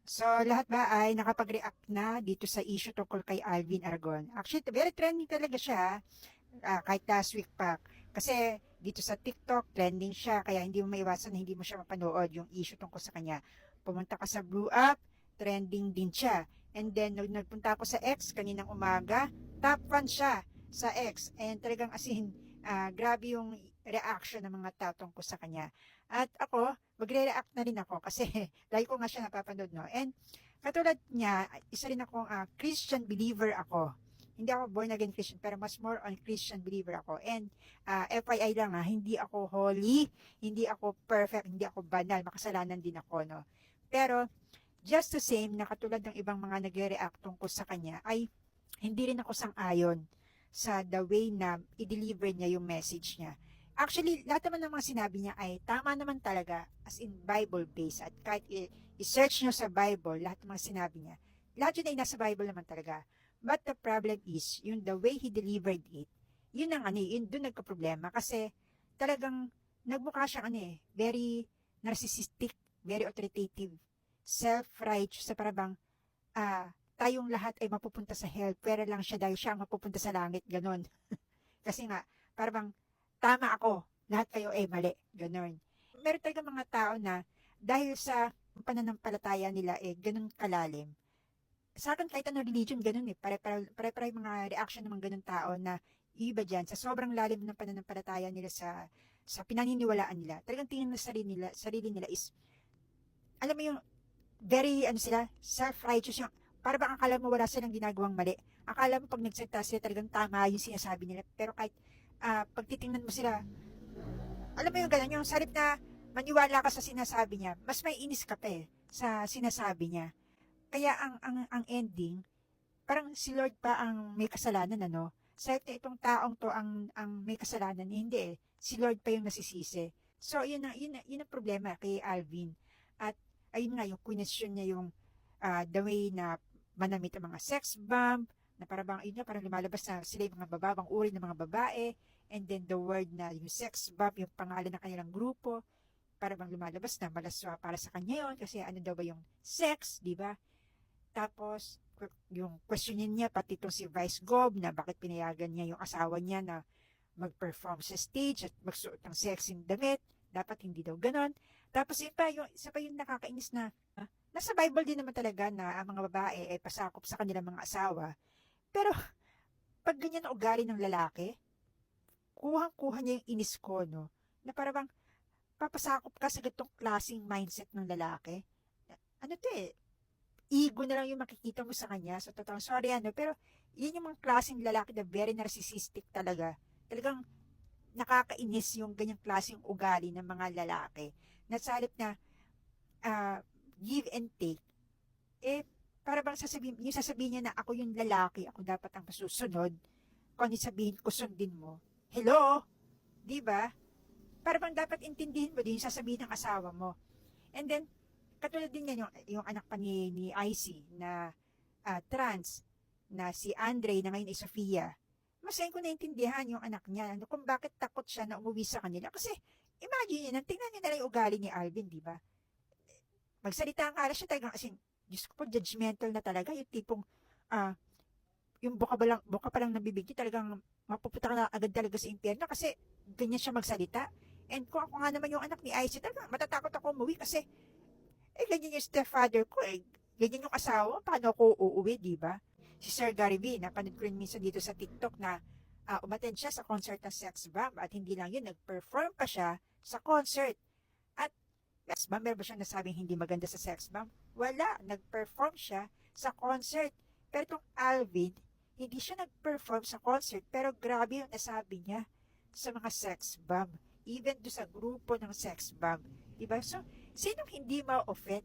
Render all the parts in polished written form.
So, lahat ba ay nakapag-react na dito sa issue tungkol kay Alvin Aragon? Actually, very trending talaga siya kahit last week pa. Kasi dito sa TikTok, trending siya. Kaya hindi mo maiwasan na hindi mo siya mapanood yung issue tungkol sa kanya. Pumunta ka sa Blue Up, trending din siya. And then, nung nagpunta ako sa X kaninang umaga, top fan siya sa X. And talagang as in, grabe yung reaction ng mga tao tungkol sa kanya. At ako, magre-react na rin ako kasi lagi ko nga siya napapanood, no? And katulad niya, isa rin akong Christian believer ako. Hindi ako born again Christian, pero mas more on Christian believer ako. And FYI lang hindi ako holy, hindi ako perfect, hindi ako banal, makasalanan din ako, no? Pero just the same na katulad ng ibang mga nagre-react tungkol sa kanya, ay hindi rin ako sang-ayon sa the way na i-deliver niya yung message niya. Actually, lahat naman ng mga sinabi niya ay tama naman talaga as in Bible-based. At kahit i-search niyo sa Bible, lahat ng mga sinabi niya, lahat yun ay nasa Bible naman talaga. But the problem is, yung the way he delivered it, yun ang yun doon nagka-problema. Kasi talagang nagmukha siyang very narcissistic, very authoritative, self-righteous, sa parabang tayong lahat ay mapupunta sa hell, pero lang siya dahil siya ang mapupunta sa langit, ganon. Kasi nga, parang tama ako, lahat kayo ay mali, ganon. Meron talaga mga tao na dahil sa pananampalataya nila ganon kalalim. Sa akin kahit anong religion, ganon pare-pare yung mga reaction ng mga ganon tao na iba dyan, sa sobrang lalim ng pananampalataya nila sa pinaniniwalaan nila, talagang tingin na sarili nila is, alam mo yung very sila, self-righteous yung, para bang akala mo wala silang ginagawang mali. Akala mo pag nagsalita sila talagang tama yung sinasabi nila. Pero kahit pag titingnan mo sila, alam mo yung ganun, yung sarip na maniwala ka sa sinasabi niya, mas may inis ka pa sa sinasabi niya. Kaya ang ending, parang si Lord pa ang may kasalanan, ano? Sarip na itong taong to ang may kasalanan, hindi eh. Si Lord pa yung nasisisi. So, yun ang problema kay Alvin. At ayun nga, yung question niya yung the way na manamit ang mga sex bomb, na parang bang, yun nga, parang lumalabas na sila yung mga bababang uri ng mga babae, and then the word na yung sex bomb, yung pangalan ng kanilang grupo, para bang lumalabas na malaswa para sa kanya yon kasi ano daw ba yung sex, di ba? Tapos, yung questionin niya, pati itong si Vice Gov, na bakit pinayagan niya yung asawa niya na mag-perform sa stage at magsuot ng sexing damit, dapat hindi daw ganon. Tapos isa pa yung nakakainis na, nasa Bible din naman talaga na ang mga babae ay pasakop sa kanilang mga asawa. Pero pag ganyan ang ugali ng lalaki, kuhang-kuha niya yung inis ko, no? Na parang papasakop ka sa ganitong klaseng mindset ng lalaki. Ano to ego na lang yung makikita mo sa kanya. So, totoo, sorry pero yun yung mga klaseng lalaki na very narcissistic talaga. Talagang nakakainis yung ganyang klaseng ugali ng mga lalaki. Na sa halip na ah, give and take, eh, para bang sasabihin niya na ako yung lalaki, ako dapat ang masusunod. Kung ano sabihin ko, sundin mo. Hello? Di ba? Para bang dapat intindihin mo din yung sasabihin ng asawa mo. And then, katulad din yan yung anak pa ni IC na trans, na si Andre na ngayon ay Sofia. Masayin ko naintindihan yung anak niya, ano, kung bakit takot siya na umuwi sa kanila. Kasi, imagine yun, tingnan niyo na lang yung ugali ni Alvin, di ba? Magsalita ang alas siya talagang, as in, Diyos ko po, judgmental na talaga, yung tipong, ah, yung buka pa lang ng bibig niya, talagang mapupunta ka na agad talaga sa impyerno kasi ganyan siya magsalita. And kung ako nga naman yung anak ni Icy, talaga matatakot ako umuwi kasi ganyan yung stepfather ko ganyan yung asawa, paano ako uuwi, di ba? Si Sir Gary V, napanood ko rin minsan dito sa TikTok na umattend siya sa concert ng Sex Bomb at hindi lang yun, nag-perform pa siya sa concert. At Sex Bomb, meron ba siyang nasabing hindi maganda sa Sex Bomb? Wala, nag-perform siya sa concert. Pero itong Alvin, hindi siya nag-perform sa concert pero grabe yung nasabi niya sa mga sex bomb. Even do sa grupo ng sex bomb. Diba? So, sinong hindi ma-offend?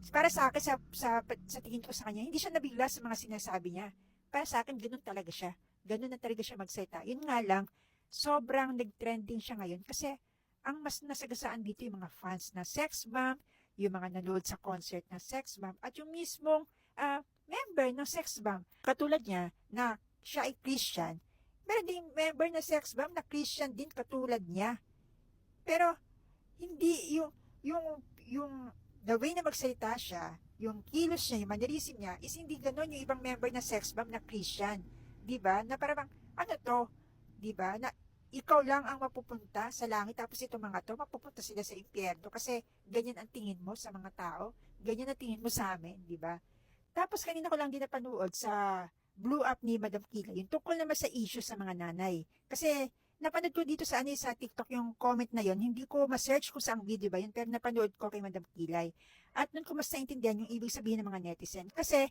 Para sa akin, sa tingin ko sa kanya, hindi siya nabigla sa mga sinasabi niya. Para sa akin, ganun talaga siya. Ganun na talaga siya magsalita. Yun nga lang, sobrang nag-trending siya ngayon kasi ang mas nasagasaan dito yung mga fans na sex bomb, yung mga nanood sa concert na sex bomb, at yung mismong member ng sex bomb. Katulad niya na siya ay Christian, meron ding member na sex bomb na Christian din katulad niya. Pero hindi yung the way na magsalita siya, yung kilos niya, yung mannerism niya, is hindi ganon yung ibang member ng sex bomb na Christian. Di ba? Na parang, ano to? Di ba? Na ikaw lang ang mapupunta sa langit, tapos itong mga to, mapupunta sila sa impyerno kasi ganyan ang tingin mo sa mga tao, ganyan ang tingin mo sa amin, di ba? Tapos kanina ko lang din napanood sa Blue Up ni Madam Kila, yung tungkol naman sa issue sa mga nanay. Kasi napanood ko dito sa sa TikTok yung comment na yon, hindi ko ma-search kung saang video ba yun, pero napanood ko kay Madam Kilay. At nun ko mas naintindihan yung ibig sabihin ng mga netizen. Kasi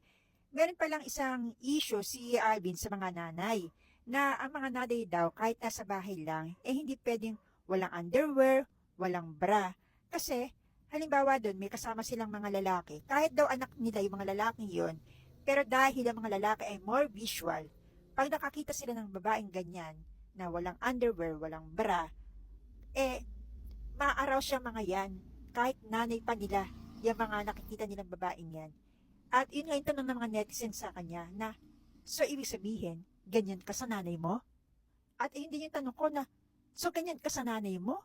meron palang isang issue si Alvin sa mga nanay, na ang mga nanay daw kahit nasa bahay lang, eh hindi pwedeng walang underwear, walang bra. Kasi halimbawa doon may kasama silang mga lalaki, kahit daw anak nila yung mga lalaki yon, pero dahil ang mga lalaki ay more visual, pag nakakita sila ng babaeng ganyan, na walang underwear, walang bra, eh, maaaraw siya mga yan. Kahit nanay pa nila, yung mga nakikita nilang babaeng yan. At yun nga yung tanong ng mga netizens sa kanya na, so ibig sabihin, ganyan ka sa nanay mo? At hindi yung tanong ko na, so ganyan ka sa nanay mo?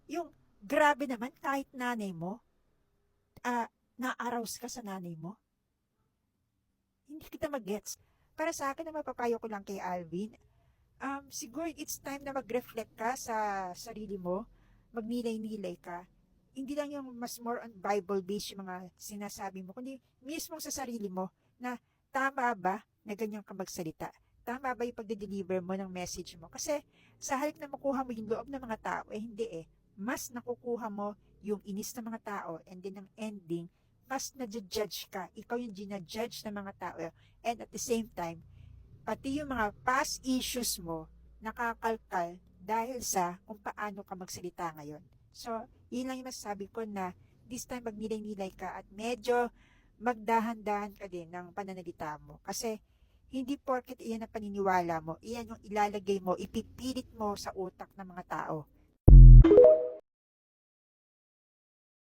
Yung grabe naman, kahit nanay mo, na-arouse ka sa nanay mo? Hindi kita mag-gets. Para sa akin, na mapapayo ko lang kay Alvin, siguro it's time na mag-reflect ka sa sarili mo, magnilay-nilay ka. Hindi lang yung mas more on Bible-based yung mga sinasabi mo, kundi mismo sa sarili mo na tama ba na ganyan ka magsalita? Tama ba yung pagde-deliver mo ng message mo? Kasi sa halip na makuha mo yung loob ng mga tao, eh hindi eh. Mas nakukuha mo yung inis ng mga tao, and then ang ending, mas na-judge ka. Ikaw yung ginajudge ng mga tao. And at the same time, pati yung mga past issues mo, nakakalkal dahil sa kung paano ka magsalita ngayon. So, yun lang yung masasabi ko, na this time magnilay-nilay ka at medyo magdahan-dahan ka din ng pananalita mo. Kasi hindi porket iyan ang paniniwala mo, iyan yung ilalagay mo, ipipilit mo sa utak ng mga tao.